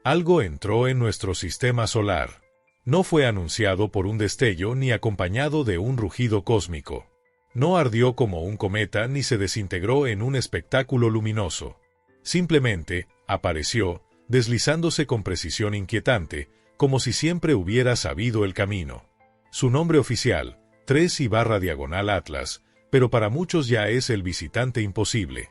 Algo entró en nuestro sistema solar. No fue anunciado por un destello ni acompañado de un rugido cósmico. No ardió como un cometa ni se desintegró en un espectáculo luminoso. Simplemente apareció, deslizándose con precisión inquietante, como si siempre hubiera sabido el camino. Su nombre oficial, 3I/diagonal Atlas, pero para muchos ya es el visitante imposible.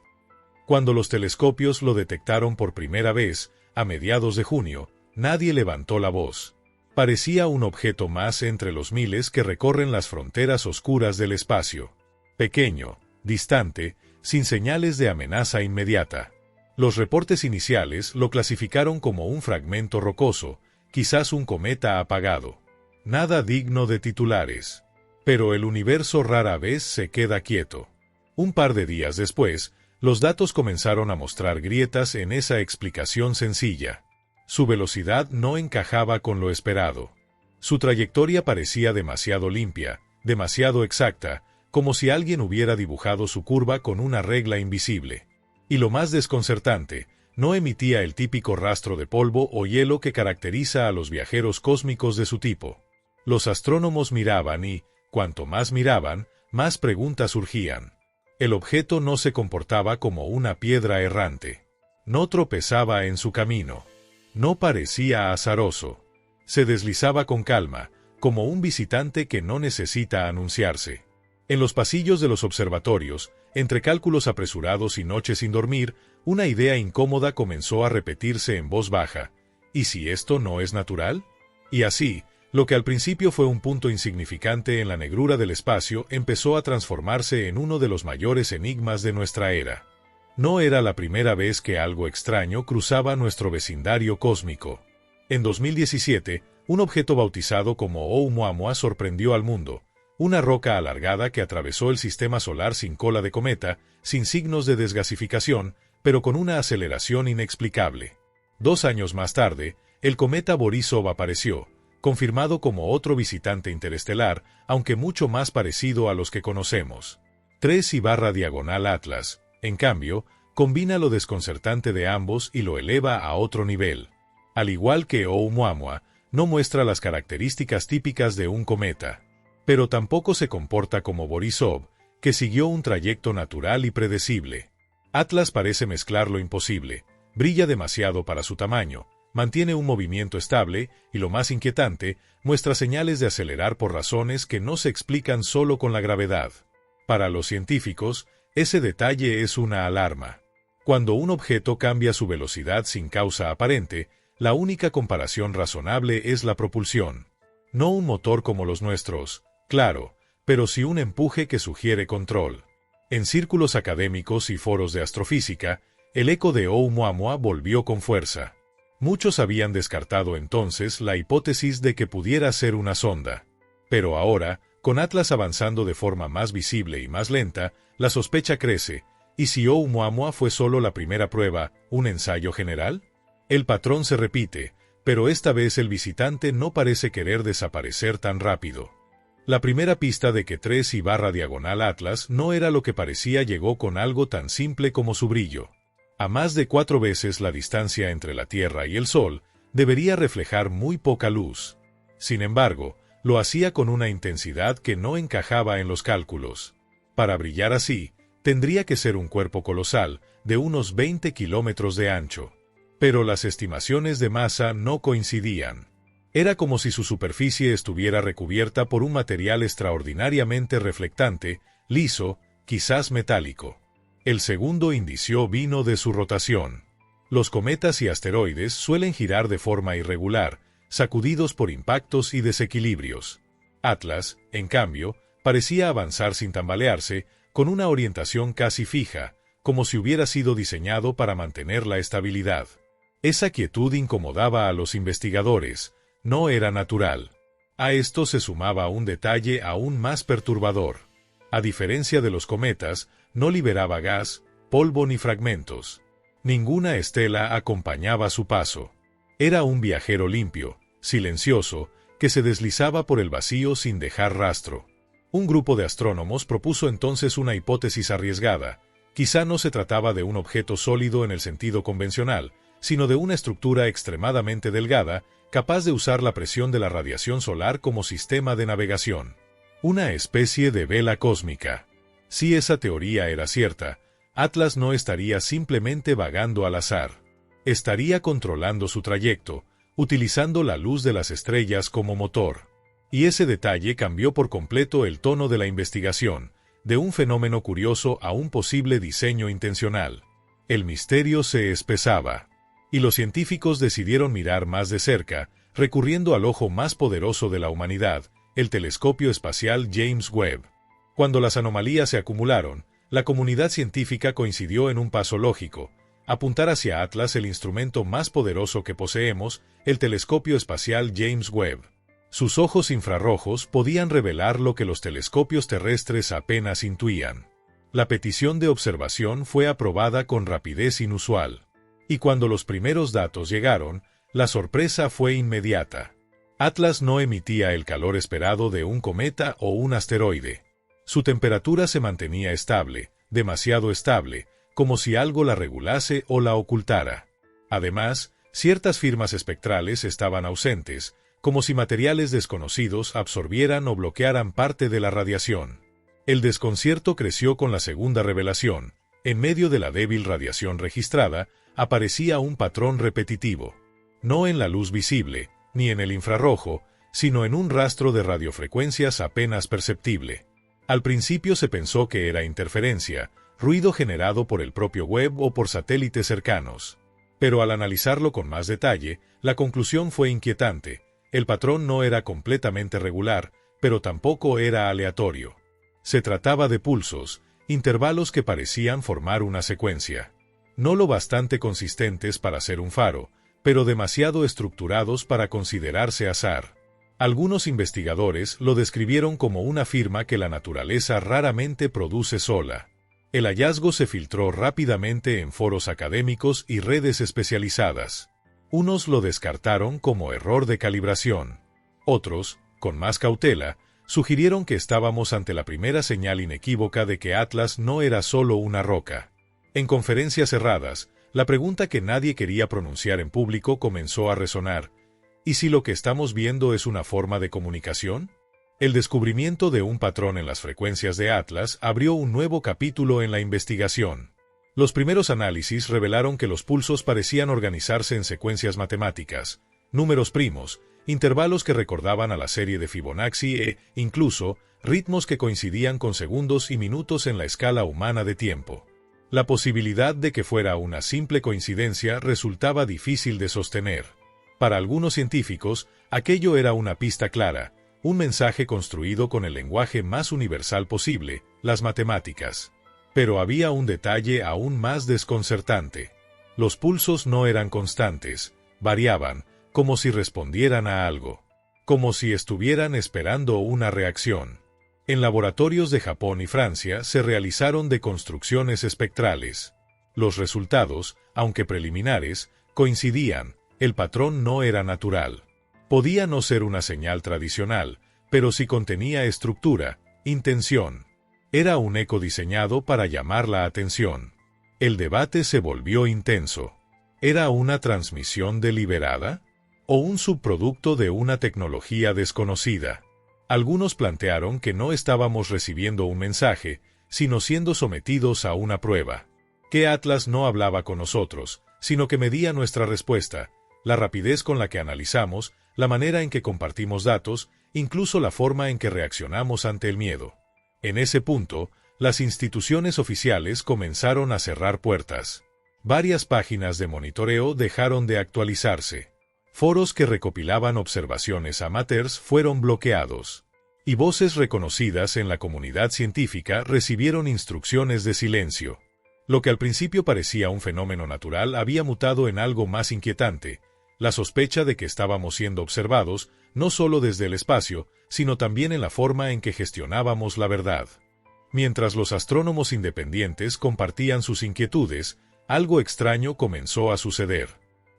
Cuando los telescopios lo detectaron por primera vez, a mediados de junio, nadie levantó la voz. Parecía un objeto más entre los miles que recorren las fronteras oscuras del espacio. Pequeño, distante, sin señales de amenaza inmediata. Los reportes iniciales lo clasificaron como un fragmento rocoso, quizás un cometa apagado. Nada digno de titulares. Pero el universo rara vez se queda quieto. Un par de días después, los datos comenzaron a mostrar grietas en esa explicación sencilla. Su velocidad no encajaba con lo esperado. Su trayectoria parecía demasiado limpia, demasiado exacta, como si alguien hubiera dibujado su curva con una regla invisible. Y lo más desconcertante, no emitía el típico rastro de polvo o hielo que caracteriza a los viajeros cósmicos de su tipo. Los astrónomos miraban y, cuanto más miraban, más preguntas surgían. El objeto no se comportaba como una piedra errante. No tropezaba en su camino. No parecía azaroso. Se deslizaba con calma, como un visitante que no necesita anunciarse. En los pasillos de los observatorios, entre cálculos apresurados y noches sin dormir, una idea incómoda comenzó a repetirse en voz baja. ¿Y si esto no es natural? Y así, lo que al principio fue un punto insignificante en la negrura del espacio empezó a transformarse en uno de los mayores enigmas de nuestra era. No era la primera vez que algo extraño cruzaba nuestro vecindario cósmico. En 2017, un objeto bautizado como Oumuamua sorprendió al mundo. Una roca alargada que atravesó el sistema solar sin cola de cometa, sin signos de desgasificación, pero con una aceleración inexplicable. 2 años más tarde, el cometa Borisov apareció, confirmado como otro visitante interestelar, aunque mucho más parecido a los que conocemos. 3I/diagonal Atlas, en cambio, combina lo desconcertante de ambos y lo eleva a otro nivel. Al igual que Oumuamua, no muestra las características típicas de un cometa. Pero tampoco se comporta como Borisov, que siguió un trayecto natural y predecible. Atlas parece mezclar lo imposible, brilla demasiado para su tamaño, mantiene un movimiento estable y, lo más inquietante, muestra señales de acelerar por razones que no se explican solo con la gravedad. Para los científicos, ese detalle es una alarma. Cuando un objeto cambia su velocidad sin causa aparente, la única comparación razonable es la propulsión. No un motor como los nuestros, claro, pero sí un empuje que sugiere control. En círculos académicos y foros de astrofísica, el eco de Oumuamua volvió con fuerza. Muchos habían descartado entonces la hipótesis de que pudiera ser una sonda. Pero ahora, con Atlas avanzando de forma más visible y más lenta, la sospecha crece. ¿Y si Oumuamua fue solo la primera prueba, un ensayo general? El patrón se repite, pero esta vez el visitante no parece querer desaparecer tan rápido. La primera pista de que 3I/diagonal Atlas no era lo que parecía llegó con algo tan simple como su brillo. A más de 4 veces la distancia entre la Tierra y el Sol, debería reflejar muy poca luz. Sin embargo, lo hacía con una intensidad que no encajaba en los cálculos. Para brillar así, tendría que ser un cuerpo colosal, de unos 20 kilómetros de ancho. Pero las estimaciones de masa no coincidían. Era como si su superficie estuviera recubierta por un material extraordinariamente reflectante, liso, quizás metálico. El segundo indicio vino de su rotación. Los cometas y asteroides suelen girar de forma irregular, sacudidos por impactos y desequilibrios. Atlas, en cambio, parecía avanzar sin tambalearse, con una orientación casi fija, como si hubiera sido diseñado para mantener la estabilidad. Esa quietud incomodaba a los investigadores, no era natural. A esto se sumaba un detalle aún más perturbador. A diferencia de los cometas, no liberaba gas, polvo ni fragmentos. Ninguna estela acompañaba su paso. Era un viajero limpio, silencioso, que se deslizaba por el vacío sin dejar rastro. Un grupo de astrónomos propuso entonces una hipótesis arriesgada. Quizá no se trataba de un objeto sólido en el sentido convencional, sino de una estructura extremadamente delgada, capaz de usar la presión de la radiación solar como sistema de navegación. Una especie de vela cósmica. Si esa teoría era cierta, Atlas no estaría simplemente vagando al azar. Estaría controlando su trayecto, utilizando la luz de las estrellas como motor. Y ese detalle cambió por completo el tono de la investigación, de un fenómeno curioso a un posible diseño intencional. El misterio se espesaba, y los científicos decidieron mirar más de cerca, recurriendo al ojo más poderoso de la humanidad, el telescopio espacial James Webb. Cuando las anomalías se acumularon, la comunidad científica coincidió en un paso lógico: apuntar hacia Atlas, el instrumento más poderoso que poseemos, el telescopio espacial James Webb. Sus ojos infrarrojos podían revelar lo que los telescopios terrestres apenas intuían. La petición de observación fue aprobada con rapidez inusual. Y cuando los primeros datos llegaron, la sorpresa fue inmediata. Atlas no emitía el calor esperado de un cometa o un asteroide. Su temperatura se mantenía estable, demasiado estable, como si algo la regulase o la ocultara. Además, ciertas firmas espectrales estaban ausentes, como si materiales desconocidos absorbieran o bloquearan parte de la radiación. El desconcierto creció con la segunda revelación. En medio de la débil radiación registrada, aparecía un patrón repetitivo. No en la luz visible, ni en el infrarrojo, sino en un rastro de radiofrecuencias apenas perceptible. Al principio se pensó que era interferencia, ruido generado por el propio Webb o por satélites cercanos. Pero al analizarlo con más detalle, la conclusión fue inquietante. El patrón no era completamente regular, pero tampoco era aleatorio. Se trataba de pulsos, intervalos que parecían formar una secuencia. No lo bastante consistentes para ser un faro, pero demasiado estructurados para considerarse azar. Algunos investigadores lo describieron como una firma que la naturaleza raramente produce sola. El hallazgo se filtró rápidamente en foros académicos y redes especializadas. Unos lo descartaron como error de calibración. Otros, con más cautela, sugirieron que estábamos ante la primera señal inequívoca de que Atlas no era solo una roca. En conferencias cerradas, la pregunta que nadie quería pronunciar en público comenzó a resonar: ¿y si lo que estamos viendo es una forma de comunicación? El descubrimiento de un patrón en las frecuencias de Atlas abrió un nuevo capítulo en la investigación. Los primeros análisis revelaron que los pulsos parecían organizarse en secuencias matemáticas, números primos, intervalos que recordaban a la serie de Fibonacci e, incluso, ritmos que coincidían con segundos y minutos en la escala humana de tiempo. La posibilidad de que fuera una simple coincidencia resultaba difícil de sostener. Para algunos científicos, aquello era una pista clara, un mensaje construido con el lenguaje más universal posible, las matemáticas. Pero había un detalle aún más desconcertante. Los pulsos no eran constantes, variaban, como si respondieran a algo, como si estuvieran esperando una reacción. En laboratorios de Japón y Francia se realizaron deconstrucciones espectrales. Los resultados, aunque preliminares, coincidían. El patrón no era natural. Podía no ser una señal tradicional, pero sí contenía estructura, intención. Era un eco diseñado para llamar la atención. El debate se volvió intenso. ¿Era una transmisión deliberada? ¿O un subproducto de una tecnología desconocida? Algunos plantearon que no estábamos recibiendo un mensaje, sino siendo sometidos a una prueba. Que Atlas no hablaba con nosotros, sino que medía nuestra respuesta, la rapidez con la que analizamos, la manera en que compartimos datos, incluso la forma en que reaccionamos ante el miedo. En ese punto, las instituciones oficiales comenzaron a cerrar puertas. Varias páginas de monitoreo dejaron de actualizarse. Foros que recopilaban observaciones amateurs fueron bloqueados. Y voces reconocidas en la comunidad científica recibieron instrucciones de silencio. Lo que al principio parecía un fenómeno natural había mutado en algo más inquietante: la sospecha de que estábamos siendo observados, no solo desde el espacio, sino también en la forma en que gestionábamos la verdad. Mientras los astrónomos independientes compartían sus inquietudes, algo extraño comenzó a suceder.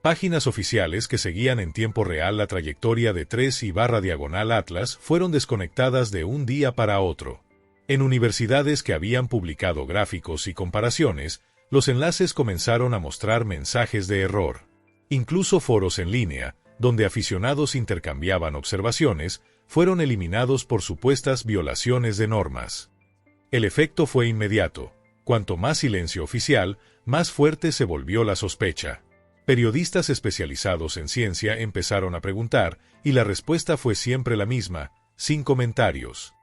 Páginas oficiales que seguían en tiempo real la trayectoria de 3/diagonal Atlas fueron desconectadas de un día para otro. En universidades que habían publicado gráficos y comparaciones, los enlaces comenzaron a mostrar mensajes de error. Incluso foros en línea, donde aficionados intercambiaban observaciones, fueron eliminados por supuestas violaciones de normas. El efecto fue inmediato. Cuanto más silencio oficial, más fuerte se volvió la sospecha. Periodistas especializados en ciencia empezaron a preguntar, y la respuesta fue siempre la misma, sin comentarios.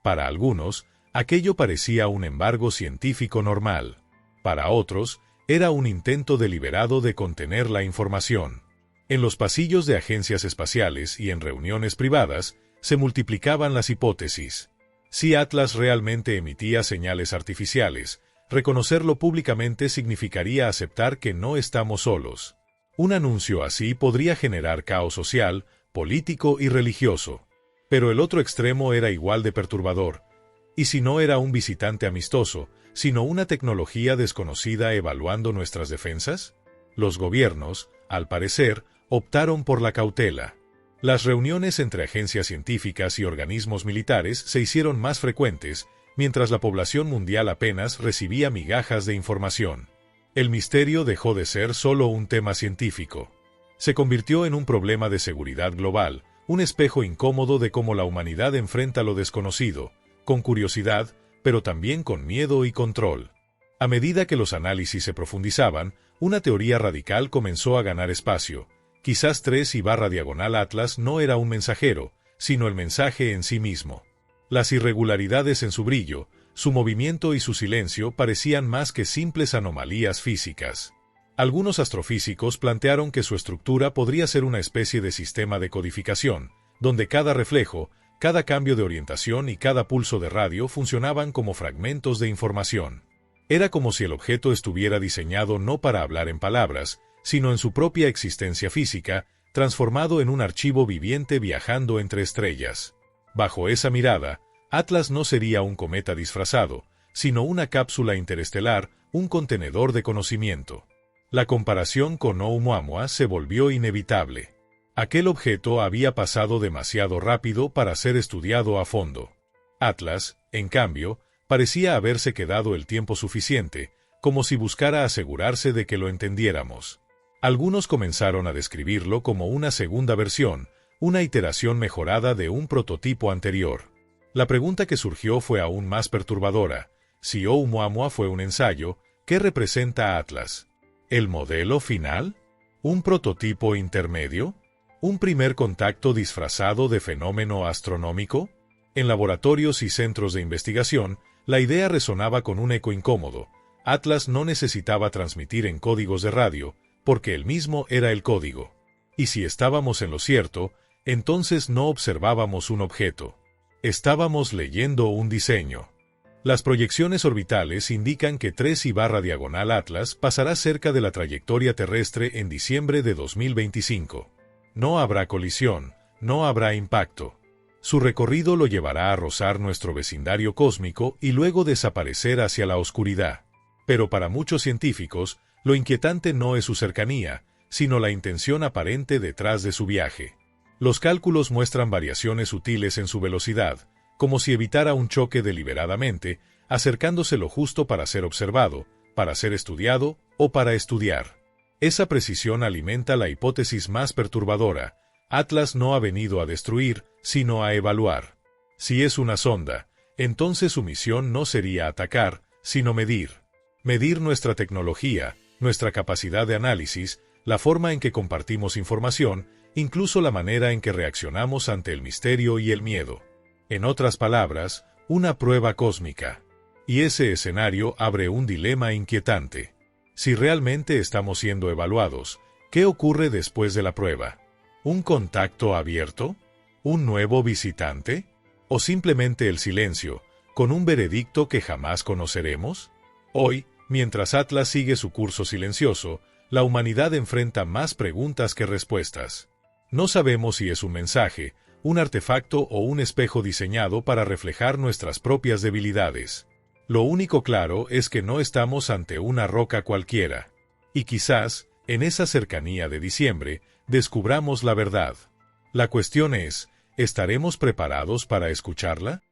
Para algunos, aquello parecía un embargo científico normal. Para otros, era un intento deliberado de contener la información. En los pasillos de agencias espaciales y en reuniones privadas, se multiplicaban las hipótesis. Si Atlas realmente emitía señales artificiales, reconocerlo públicamente significaría aceptar que no estamos solos. Un anuncio así podría generar caos social, político y religioso. Pero el otro extremo era igual de perturbador. ¿Y si no era un visitante amistoso, sino una tecnología desconocida evaluando nuestras defensas? Los gobiernos, al parecer, optaron por la cautela. Las reuniones entre agencias científicas y organismos militares se hicieron más frecuentes, mientras la población mundial apenas recibía migajas de información. El misterio dejó de ser solo un tema científico. Se convirtió en un problema de seguridad global, un espejo incómodo de cómo la humanidad enfrenta lo desconocido, con curiosidad, pero también con miedo y control. A medida que los análisis se profundizaban, una teoría radical comenzó a ganar espacio. Quizás 3/diagonal Atlas no era un mensajero, sino el mensaje en sí mismo. Las irregularidades en su brillo, su movimiento y su silencio parecían más que simples anomalías físicas. Algunos astrofísicos plantearon que su estructura podría ser una especie de sistema de codificación, donde cada reflejo, cada cambio de orientación y cada pulso de radio funcionaban como fragmentos de información. Era como si el objeto estuviera diseñado no para hablar en palabras, sino en su propia existencia física, transformado en un archivo viviente viajando entre estrellas. Bajo esa mirada, Atlas no sería un cometa disfrazado, sino una cápsula interestelar, un contenedor de conocimiento. La comparación con Oumuamua se volvió inevitable. Aquel objeto había pasado demasiado rápido para ser estudiado a fondo. Atlas, en cambio, parecía haberse quedado el tiempo suficiente, como si buscara asegurarse de que lo entendiéramos. Algunos comenzaron a describirlo como una segunda versión, una iteración mejorada de un prototipo anterior. La pregunta que surgió fue aún más perturbadora. Si Oumuamua fue un ensayo, ¿qué representa Atlas? ¿El modelo final? ¿Un prototipo intermedio? ¿Un primer contacto disfrazado de fenómeno astronómico? En laboratorios y centros de investigación, la idea resonaba con un eco incómodo. Atlas no necesitaba transmitir en códigos de radio, porque él mismo era el código. Y si estábamos en lo cierto, entonces no observábamos un objeto. Estábamos leyendo un diseño. Las proyecciones orbitales indican que 3/diagonal Atlas pasará cerca de la trayectoria terrestre en diciembre de 2025. No habrá colisión, no habrá impacto. Su recorrido lo llevará a rozar nuestro vecindario cósmico y luego desaparecer hacia la oscuridad. Pero para muchos científicos, lo inquietante no es su cercanía, sino la intención aparente detrás de su viaje. Los cálculos muestran variaciones sutiles en su velocidad, como si evitara un choque deliberadamente, acercándose lo justo para ser observado, para ser estudiado o para estudiar. Esa precisión alimenta la hipótesis más perturbadora. Atlas no ha venido a destruir, sino a evaluar. Si es una sonda, entonces su misión no sería atacar, sino medir. Medir nuestra tecnología, nuestra capacidad de análisis, la forma en que compartimos información, incluso la manera en que reaccionamos ante el misterio y el miedo. En otras palabras, una prueba cósmica. Y ese escenario abre un dilema inquietante. Si realmente estamos siendo evaluados, ¿qué ocurre después de la prueba? ¿Un contacto abierto? ¿Un nuevo visitante? ¿O simplemente el silencio, con un veredicto que jamás conoceremos? Hoy, mientras Atlas sigue su curso silencioso, la humanidad enfrenta más preguntas que respuestas. No sabemos si es un mensaje, un artefacto o un espejo diseñado para reflejar nuestras propias debilidades. Lo único claro es que no estamos ante una roca cualquiera. Y quizás, en esa cercanía de diciembre, descubramos la verdad. La cuestión es, ¿estaremos preparados para escucharla?